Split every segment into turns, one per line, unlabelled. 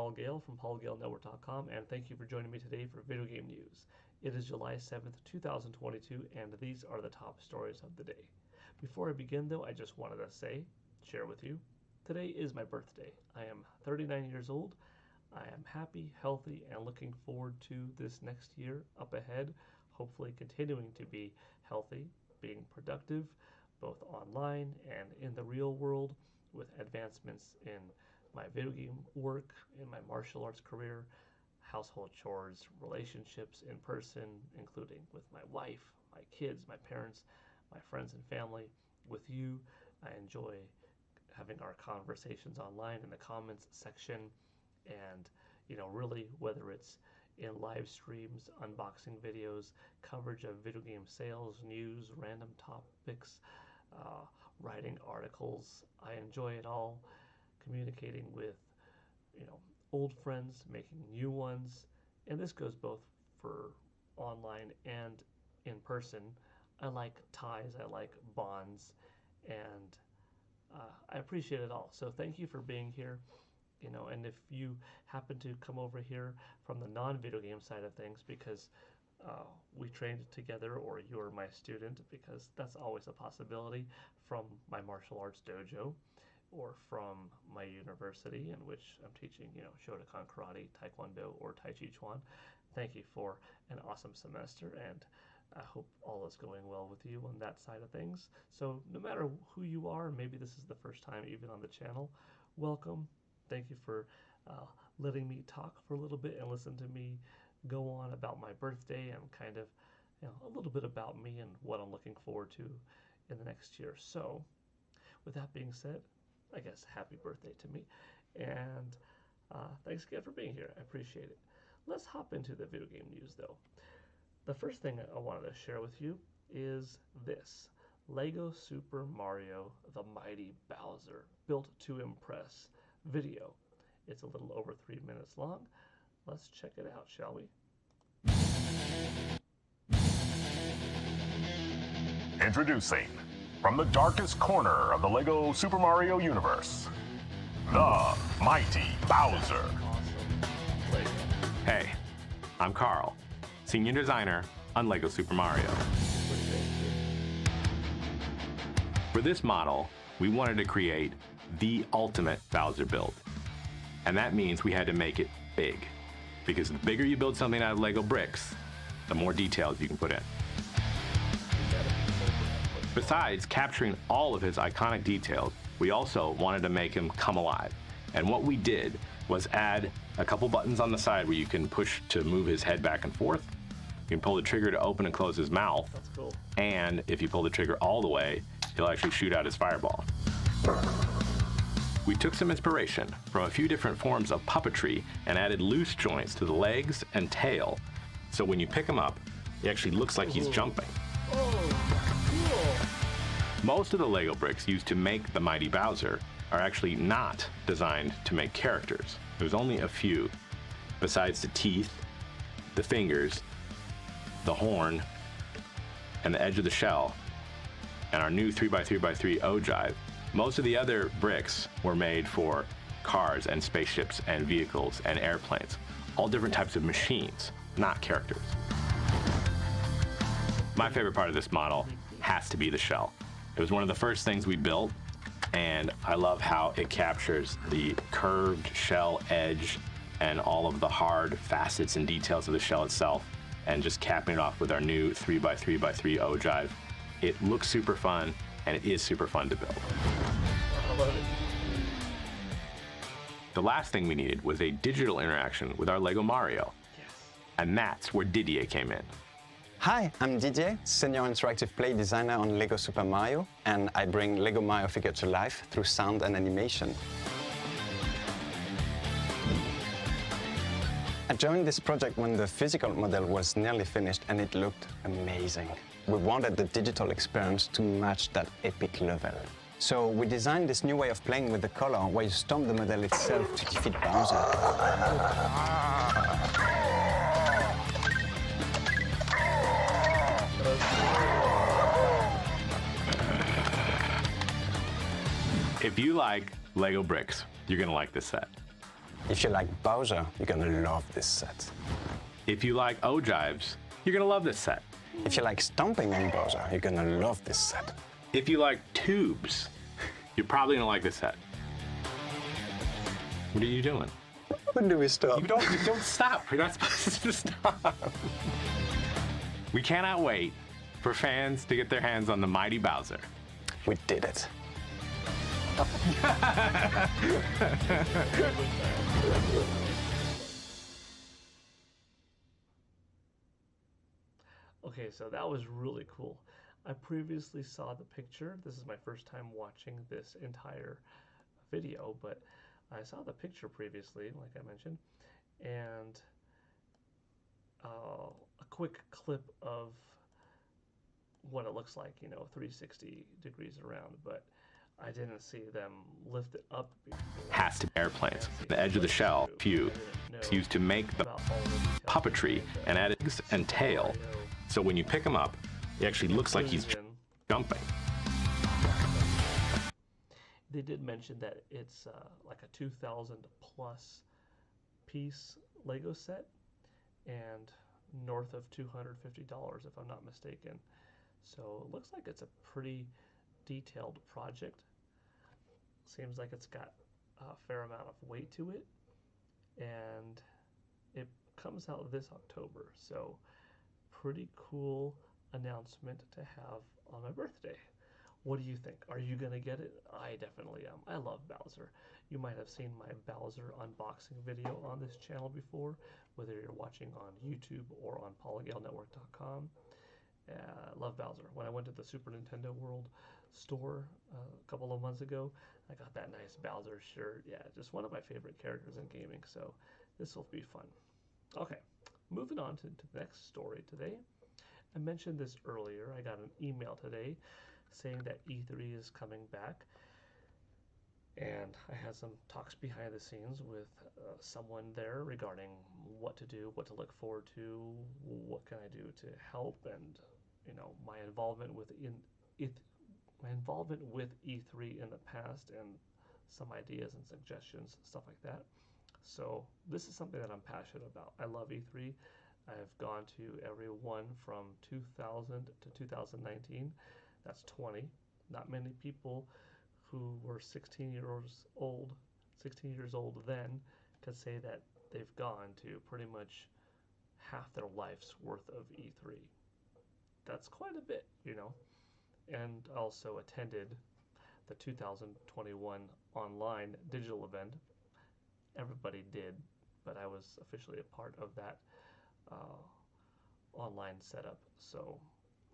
Paul Gale from paulgalenetwork.com, and thank you for joining me today for Video Game News. It is July 7th, 2022, and these are the top stories of the day. Before I begin, though, I just wanted to share with you, today is my birthday. I am 39 years old. I am happy, healthy, and looking forward to this next year up ahead, hopefully continuing to be healthy, being productive, both online and in the real world, with advancements in my video game work, in my martial arts career, household chores, relationships in person, including with my wife, my kids, my parents, my friends and family, with you. I enjoy having our conversations online in the comments section, and really, whether it's in live streams, unboxing videos, coverage of video game sales, news, random topics, writing articles, I enjoy it all. Communicating with old friends, making new ones, and this goes both for online and in person. I like ties, I like bonds, and I appreciate it all. So thank you for being here. And if you happen to come over here from the non-video game side of things because we trained together, or you're my student, because that's always a possibility, from my martial arts dojo or from my university in which I'm teaching, Shotokan karate, taekwondo, or tai chi chuan. Thank you for an awesome semester, and I hope all is going well with you on that side of things. So no matter who you are, maybe this is the first time even on the channel, welcome. Thank you for letting me talk for a little bit and listen to me go on about my birthday and kind of a little bit about me and what I'm looking forward to in the next year. So with that being said, I guess happy birthday to me, and thanks again for being here. I appreciate it. Let's hop into the video game news, though. The first thing I wanted to share with you is this: Lego Super Mario The Mighty Bowser Built to Impress video. It's a little over 3 minutes long. Let's check it out, shall we?
Introducing, from the darkest corner of the Lego Super Mario universe, the Mighty Bowser.
Awesome Lego.
Hey, I'm Carl, Senior Designer on Lego Super Mario. For this model, we wanted to create the ultimate Bowser build. And that means we had to make it big, because the bigger you build something out of Lego bricks, the more details you can put in. Besides capturing all of his iconic details, we also wanted to make him come alive. And what we did was add a couple buttons on the side where you can push to move his head back and forth. You can pull the trigger to open and close his mouth.
That's cool.
And if you pull the trigger all the way, he'll actually shoot out his fireball. We took some inspiration from a few different forms of puppetry and added loose joints to the legs and tail. So when you pick him up, he actually looks like he's jumping. Most of the Lego bricks used to make the Mighty Bowser are actually not designed to make characters. There's only a few. Besides the teeth, the fingers, the horn, and the edge of the shell, and our new 3x3x3 ogive, most of the other bricks were made for cars and spaceships and vehicles and airplanes. All different types of machines, not characters. My favorite part of this model has to be the shell. It was one of the first things we built, and I love how it captures the curved shell edge and all of the hard facets and details of the shell itself, and just capping it off with our new 3x3x3 ogive. It looks super fun, and it is super fun to build.
I love it.
The last thing we needed was a digital interaction with our Lego Mario.
Yes.
And that's where Didier came in.
Hi, I'm Didier, Senior Interactive Play Designer on Lego Super Mario, and I bring Lego Mario figure to life through sound and animation. I joined this project when the physical model was nearly finished and it looked amazing. We wanted the digital experience to match that epic level. So we designed this new way of playing with the color where you stomp the model itself to defeat Bowser.
If you like Lego bricks, you're gonna like this set.
If you like Bowser, you're gonna love this set.
If you like ogives, you're gonna love this set.
If you like stomping on Bowser, you're gonna love this set.
If you like tubes, you're probably gonna like this set. What are you doing?
When do we stop?
You don't stop. You're not supposed to stop. We cannot wait for fans to get their hands on the mighty Bowser.
We did it.
Okay, so that was really cool. I previously saw the picture. This is my first time watching this entire video, but I saw the picture previously, like I mentioned, and a quick clip of what it looks like, 360 degrees around, but I didn't see them lift it up before.
Has to be airplanes. The edge of the shell, few. It's used to make the puppetry and eggs and tail. So when you pick him up, it actually looks like he's jumping.
They did mention that it's like a 2,000 plus piece Lego set and north of $250 if I'm not mistaken. So it looks like it's a pretty detailed project. Seems like it's got a fair amount of weight to it, and it comes out this October. So pretty cool announcement to have on my birthday. What do you think? Are you gonna get it? I definitely am. I love Bowser. You might have seen my Bowser unboxing video on this channel before, whether you're watching on YouTube or on PolygaleNetwork.com. I love Bowser. When I went to the Super Nintendo World store a couple of months ago, I got that nice Bowser shirt. Yeah, just one of my favorite characters in gaming, so this will be fun. Okay, moving on to the next story today. I mentioned this earlier. I got an email today saying that E3 is coming back, and I had some talks behind the scenes with someone there regarding what to do, what to look forward to, what can I do to help, and my involvement with E3 in the past, and some ideas and suggestions, stuff like that. So this is something that I'm passionate about. I love E3. I've gone to every one from 2000 to 2019. That's 20. Not many people who were 16 years old then could say that they've gone to pretty much half their life's worth of E3. That's quite a bit, And also attended the 2021 online digital event. Everybody did, but I was officially a part of that online setup. So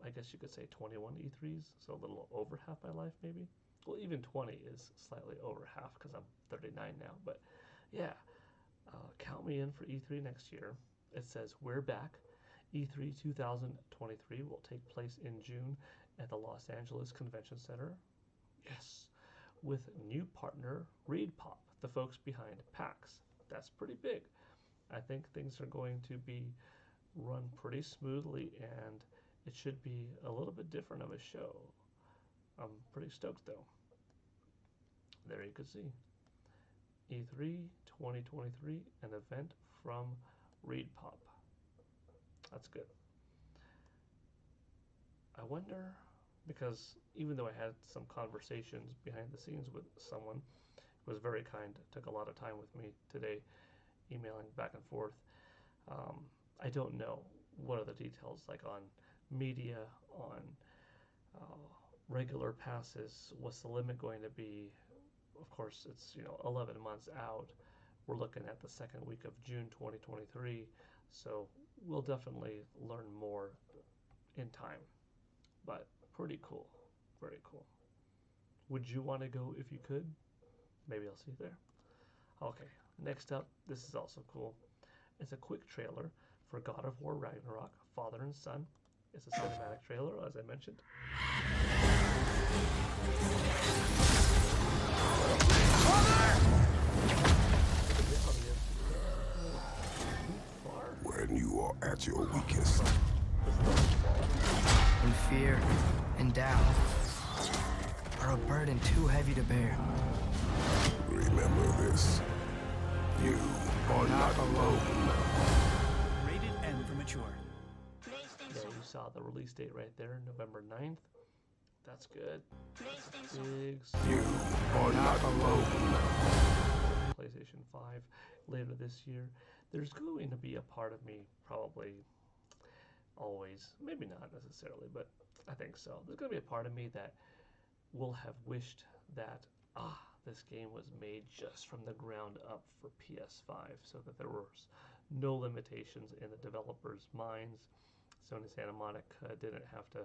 I guess you could say 21 E3s, so a little over half my life maybe. Well, even 20 is slightly over half because I'm 39 now. But yeah, count me in for E3 next year. It says we're back. E3 2023 will take place in June at the Los Angeles Convention Center. Yes, with new partner ReedPop, the folks behind PAX. That's pretty big. I think things are going to be run pretty smoothly, and it should be a little bit different of a show. I'm pretty stoked though. There you can see. E3 2023, an event from ReedPop. That's good. I wonder, because even though I had some conversations behind the scenes with someone who was very kind, took a lot of time with me today, emailing back and forth, I don't know what are the details like on media, on regular passes. What's the limit going to be? Of course, it's 11 months out. We're looking at the second week of June 2023, so we'll definitely learn more in time. But pretty cool, very cool. Would you want to go if you could? Maybe I'll see you there. Okay, next up, this is also cool. It's a quick trailer for God of War Ragnarok, Father and Son. It's a cinematic trailer, as I mentioned.
When you are at your weakest,
when fear and doubt are a burden too heavy to bear,
remember this. You are not alone.
Rated M for mature.
Yeah, you saw the release date right there, November 9th. That's good. Big.
You are not alone.
PlayStation 5 later this year. There's going to be a part of me, probably always, maybe not necessarily, but I think so. There's going to be a part of me that will have wished that, this game was made just from the ground up for PS5 so that there was no limitations in the developers' minds. Sony Santa Monica didn't have to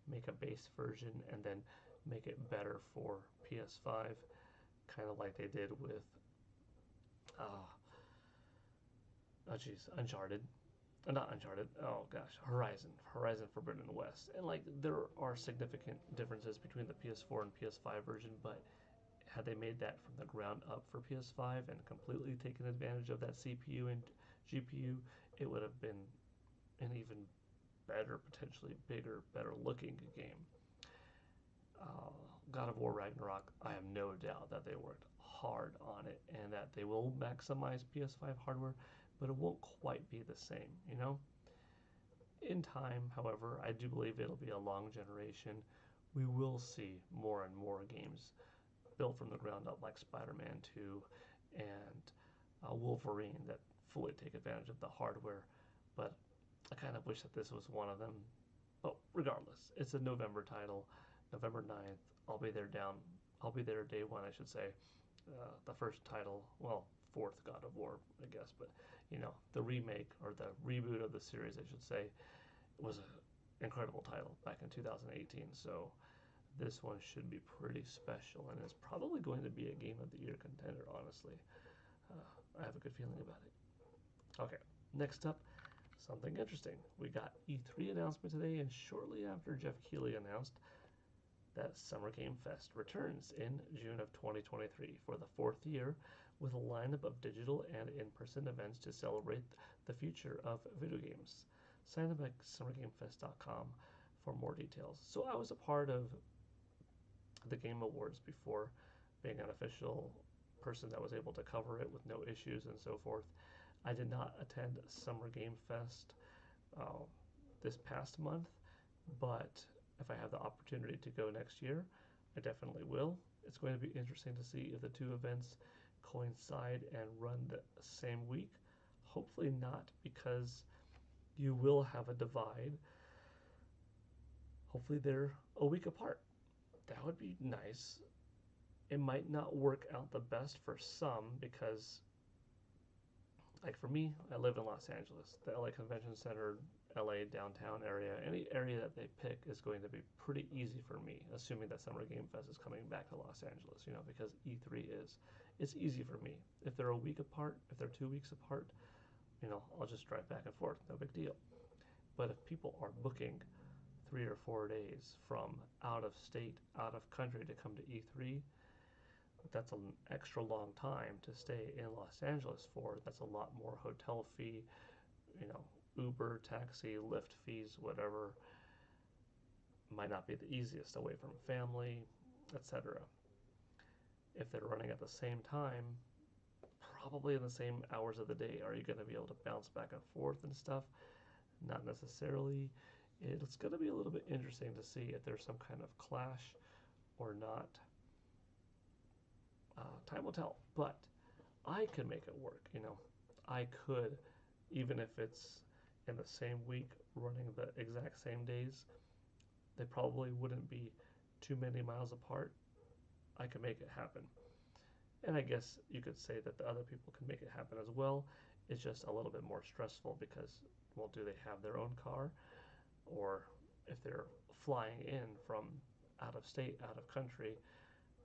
make a base version and then make it better for PS5, kind of like they did with Uncharted. Not Uncharted. Oh gosh, Horizon Forbidden West. And like there are significant differences between the PS4 and PS5 version, but had they made that from the ground up for PS5 and completely taken advantage of that CPU and GPU, it would have been an even better, potentially bigger, better looking game. God of War Ragnarok, I have no doubt that they worked hard on it and that they will maximize PS5 hardware, but it won't quite be the same, you know? In time, however, I do believe it'll be a long generation. We will see more and more games built from the ground up like Spider-Man 2 and Wolverine that fully take advantage of the hardware, but I kind of wish that this was one of them. But regardless, it's a November title, November 9th. I'll be there day one, I should say. The first title, well, fourth God of War, I guess, but you know, the remake or the reboot of the series, I should say, was an incredible title back in 2018. So this one should be pretty special, and it's probably going to be a Game of the Year contender, honestly. I have a good feeling about it. Okay, next up, something interesting. We got E3 announcement today, and shortly after, Jeff Keighley announced that Summer Game Fest returns in June of 2023 for the fourth year with a lineup of digital and in-person events to celebrate the future of video games. Sign up at summergamefest.com for more details. So I was a part of the Game Awards before, being an official person that was able to cover it with no issues and so forth. I did not attend Summer Game Fest this past month, but if I have the opportunity to go next year, I definitely will. It's going to be interesting to see if the two events coincide and run the same week. Hopefully not, because you will have a divide. Hopefully they're a week apart. That would be nice. It might not work out the best for some because, like for me, I live in Los Angeles. The LA Convention Center, LA downtown area, any area that they pick is going to be pretty easy for me, assuming that Summer Game Fest is coming back to Los Angeles, you know, because E3 is. It's easy for me. If they're a week apart, if they're 2 weeks apart, you know, I'll just drive back and forth, no big deal. But if people are booking 3 or 4 days from out of state, out of country to come to E3, that's an extra long time to stay in Los Angeles for. That's a lot more hotel fee, you know, Uber, taxi, Lyft fees, whatever. Might not be the easiest away from family, etc. If they're running at the same time, probably in the same hours of the day, are you going to be able to bounce back and forth and stuff? Not necessarily. It's going to be a little bit interesting to see if there's some kind of clash or not. Time will tell, but I could make it work, you know. I could, even if it's in the same week, running the exact same days. They probably wouldn't be too many miles apart. I could make it happen. And I guess you could say that the other people can make it happen as well. It's just a little bit more stressful because, well, do they have their own car? Or if they're flying in from out of state, out of country,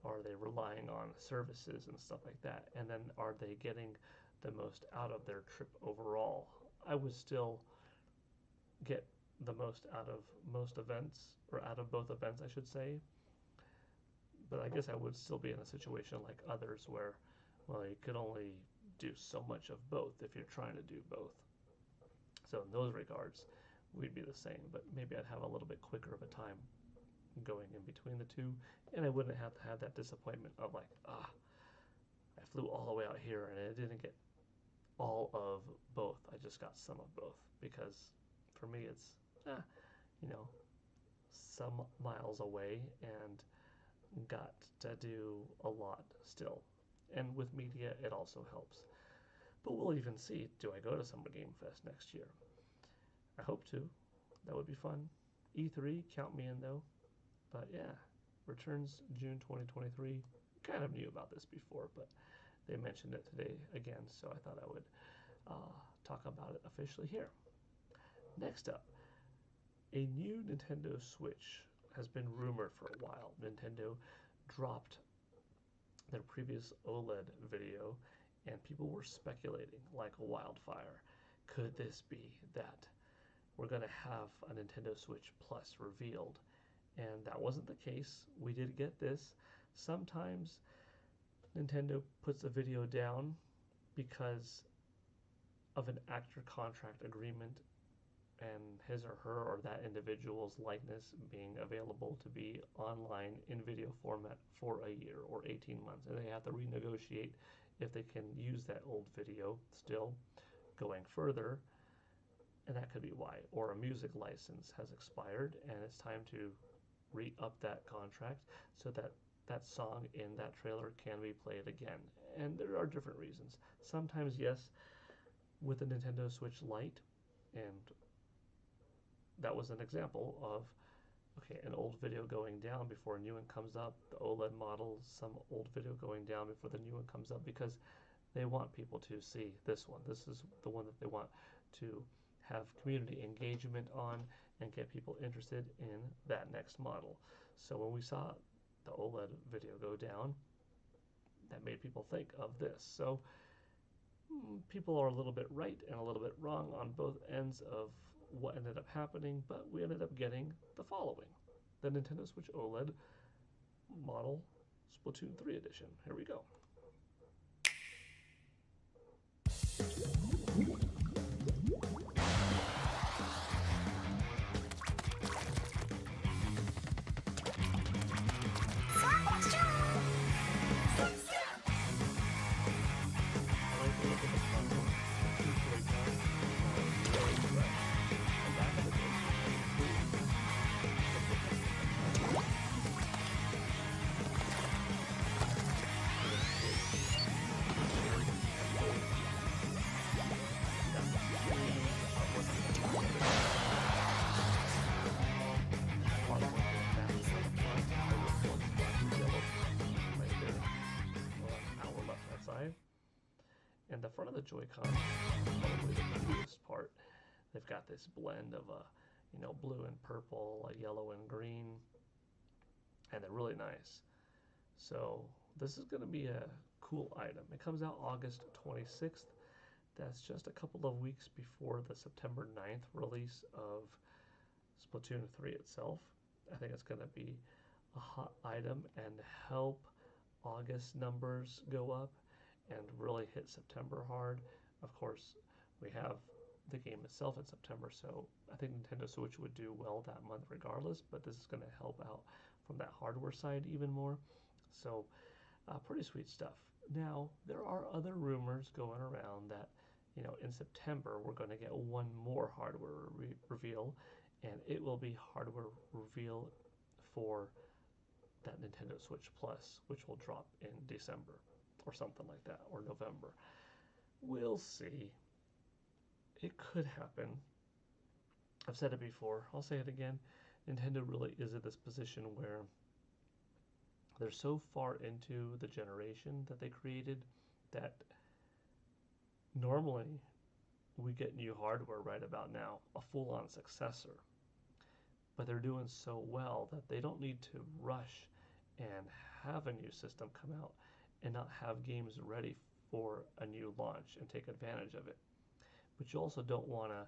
are they relying on services and stuff like that? And then are they getting the most out of their trip overall? I would still get the most out of most events, or out of both events, I should say. But I guess I would still be in a situation like others where, well, you could only do so much of both if you're trying to do both. So in those regards, we'd be the same, but maybe I'd have a little bit quicker of a time going in between the two, and I wouldn't have to have that disappointment of like, I flew all the way out here and it didn't get all of both. I just got some of both because for me it's, you know, some miles away and got to do a lot still. And with media, it also helps. But we'll even see. Do I go to Summer Game Fest next year? I hope to. That would be fun. E3, count me in though. But yeah, returns June 2023. Kind of knew about this before, but they mentioned it today again, so I thought I would talk about it officially here. Next up, a new Nintendo Switch has been rumored for a while. Nintendo dropped their previous OLED video, and people were speculating like a wildfire. Could this be that we're going to have a Nintendo Switch Plus revealed? And that wasn't the case. We did get this. Sometimes Nintendo puts a video down because of an actor contract agreement and his or her or that individual's likeness being available to be online in video format for a year or 18 months. And they have to renegotiate if they can use that old video still going further. And that could be why. Or a music license has expired and it's time to re-up that contract so that that song in that trailer can be played again. And there are different reasons. Sometimes, yes, with the Nintendo Switch Lite, and that was an example of, okay, an old video going down before a new one comes up, the OLED model, some old video going down before the new one comes up, because they want people to see this one. This is the one that they want to have community engagement on and get people interested in that next model. So when we saw the OLED video go down, that made people think of this. So people are a little bit right and a little bit wrong on both ends of what ended up happening, but we ended up getting the following: the Nintendo Switch OLED model Splatoon 3 edition. Here we go. And the front of the Joy-Con is probably the coolest part. They've got this blend of blue and purple, a yellow and green, and they're really nice. So this is going to be a cool item. It comes out August 26th. That's just a couple of weeks before the September 9th release of Splatoon 3 itself. I think it's going to be a hot item and help August numbers go up and really hit September hard. Of course, we have the game itself in September, so I think Nintendo Switch would do well that month regardless, but this is going to help out from that hardware side even more. So pretty sweet stuff. Now, there are other rumors going around that, in September we're going to get one more hardware reveal, and it will be hardware reveal for that Nintendo Switch Plus, which will drop in December or something like that, or November. We'll see. It could happen. I've said it before. I'll say it again. Nintendo really is at this position where they're so far into the generation that they created that normally we get new hardware right about now, a full-on successor. But they're doing so well that they don't need to rush and have a new system come out and not have games ready for a new launch and take advantage of it. But you also don't want to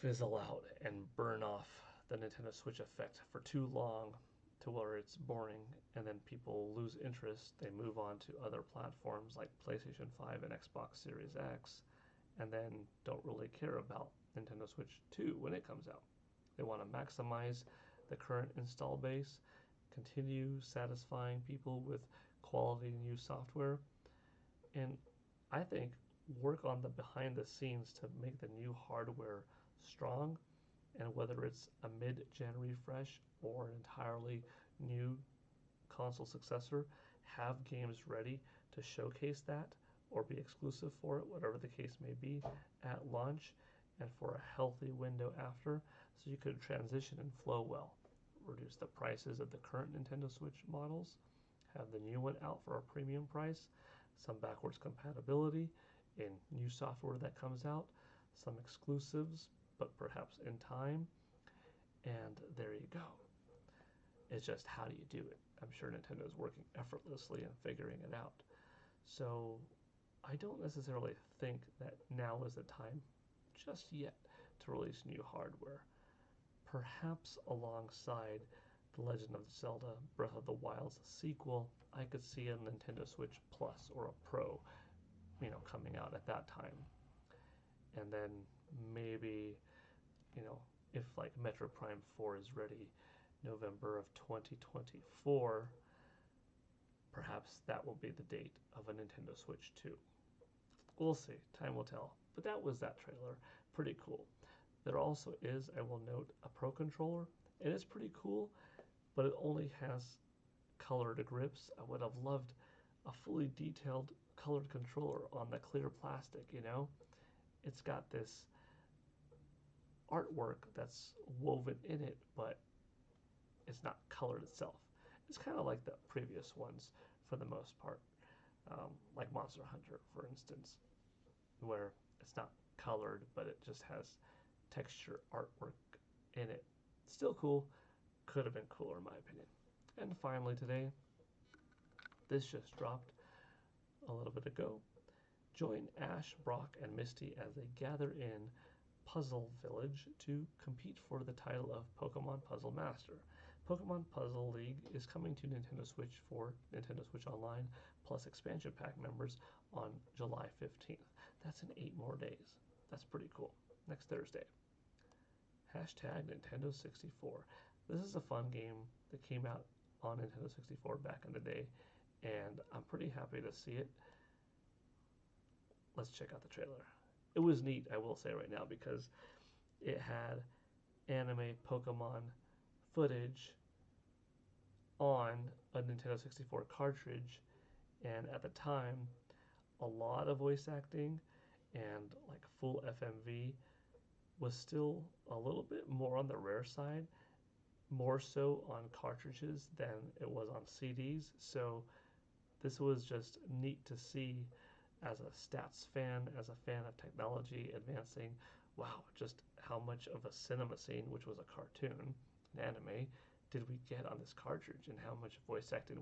fizzle out and burn off the Nintendo Switch effect for too long to where it's boring and then people lose interest. They move on to other platforms like PlayStation 5 and Xbox Series X and then don't really care about Nintendo Switch 2 when it comes out. They want to maximize the current install base, continue satisfying people with quality new software, and I think work on the behind the scenes to make the new hardware strong, and whether it's a mid-gen refresh or an entirely new console successor, have games ready to showcase that or be exclusive for it, whatever the case may be, at launch and for a healthy window after, so you could transition and flow well. Reduce the prices of the current Nintendo Switch models, have the new one out for a premium price, some backwards compatibility in new software that comes out, some exclusives, but perhaps in time, and there you go. It's just, how do you do it? I'm sure Nintendo is working effortlessly and figuring it out. So I don't necessarily think that now is the time just yet to release new hardware. Perhaps alongside The Legend of Zelda Breath of the Wild's sequel, I could see a Nintendo Switch Plus or a Pro, coming out at that time. And then maybe, if like Metroid Prime 4 is ready November of 2024, perhaps that will be the date of a Nintendo Switch 2. We'll see. Time will tell. But that was that trailer. Pretty cool. There also is, I will note, a Pro Controller. It is pretty cool, but it only has colored grips. I would have loved a fully detailed colored controller on the clear plastic, It's got this artwork that's woven in it, but it's not colored itself. It's kind of like the previous ones for the most part, like Monster Hunter, for instance, where it's not colored, but it just has texture artwork in it. Still cool. Could have been cooler in my opinion. And finally today, this just dropped a little bit ago. Join Ash, Brock, and Misty as they gather in Puzzle Village to compete for the title of Pokemon Puzzle Master. Pokemon Puzzle League is coming to Nintendo Switch for Nintendo Switch Online plus expansion pack members on July 15th. That's in 8 more days. That's pretty cool. Next Thursday. Hashtag Nintendo 64. This is a fun game that came out on Nintendo 64 back in the day, and I'm pretty happy to see it. Let's check out the trailer. It was neat, I will say right now, because it had anime Pokemon footage on a Nintendo 64 cartridge, and at the time, a lot of voice acting and like full FMV was still a little bit more on the rare side, more so on cartridges than it was on CDs. So this was just neat to see as a stats fan, as a fan of technology advancing. Wow, just how much of a cinema scene, which was a cartoon, an anime, did we get on this cartridge, and how much voice acting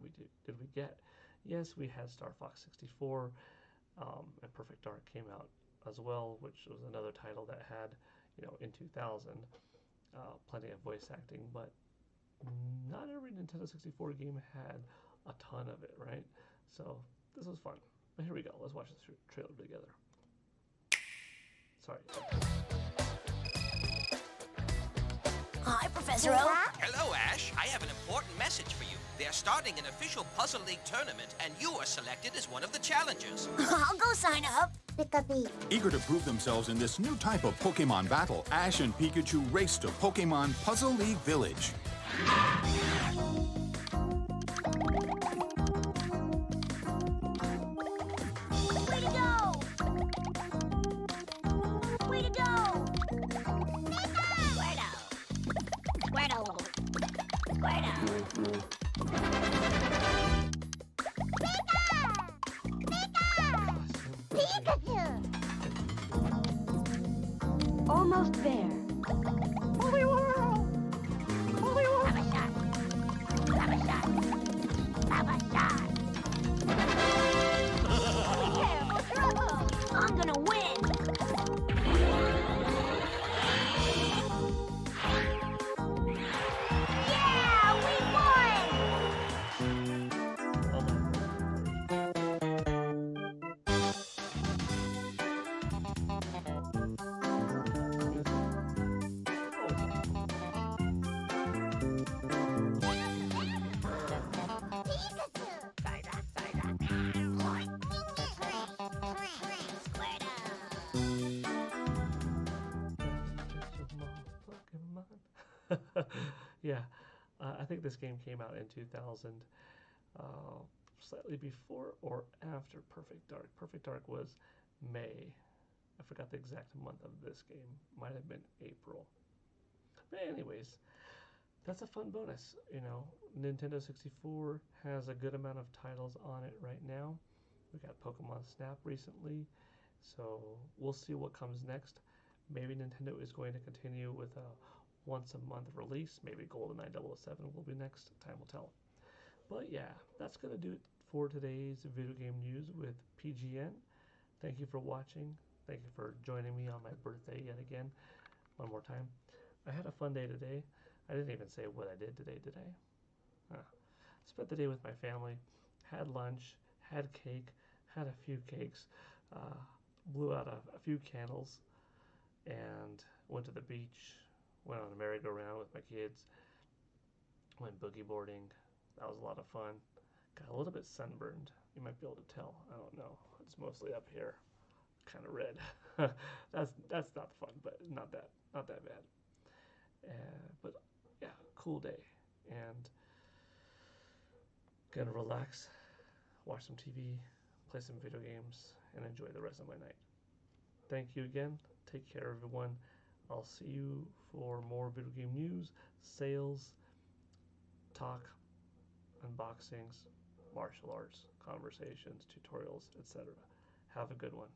did we get? Yes, we had Star Fox 64, and Perfect Dark came out as well, which was another title that had, in 2000, plenty of voice acting, but not every Nintendo 64 game had a ton of it, right? So this was fun. But here we go. Let's watch this trailer together. Sorry.
Hi, Professor Oak.
Hello, Ash. I have an important message for you. They're starting an official Puzzle League tournament, and you are selected as one of the challengers.
I'll go sign up.
Eager to prove themselves in this new type of Pokemon battle, Ash and Pikachu race to Pokemon Puzzle League Village.
Way to go! Way to go! Squirtle! Squirtle! Pikachu! Almost there. Holy world! Holy world! Have a shot! Have a shot! Have a shot! Be careful, trouble! I'm gonna win! Yeah! We won!
Yeah, I think this game came out in 2000, slightly before or after Perfect Dark. Perfect Dark was May. I forgot the exact month of this game. Might have been April. But anyways, that's a fun bonus. You know, Nintendo 64 has a good amount of titles on it right now. We got Pokemon Snap recently, so we'll see what comes next. Maybe Nintendo is going to continue with a once a month release. Maybe GoldenEye 007 will be next. Time will tell. But yeah, that's going to do it for today's video game news with PGN. Thank you for watching. Thank you for joining me on my birthday yet again. One more time. I had a fun day today. I didn't even say what I did today, did I? Spent the day with my family, had lunch, had cake, had a few cakes, blew out a few candles, and went to the beach, went on a merry-go-round with my kids, went boogie boarding. That was a lot of fun. Got a little bit sunburned. You might be able to tell. I don't know. It's mostly up here, kind of red. that's not fun, but not that bad. But yeah, cool day, and gonna relax, watch some TV, play some video games, and enjoy the rest of my night. Thank you again. Take care, everyone. I'll see you for more video game news, sales, talk, unboxings, martial arts, conversations, tutorials, etc. Have a good one.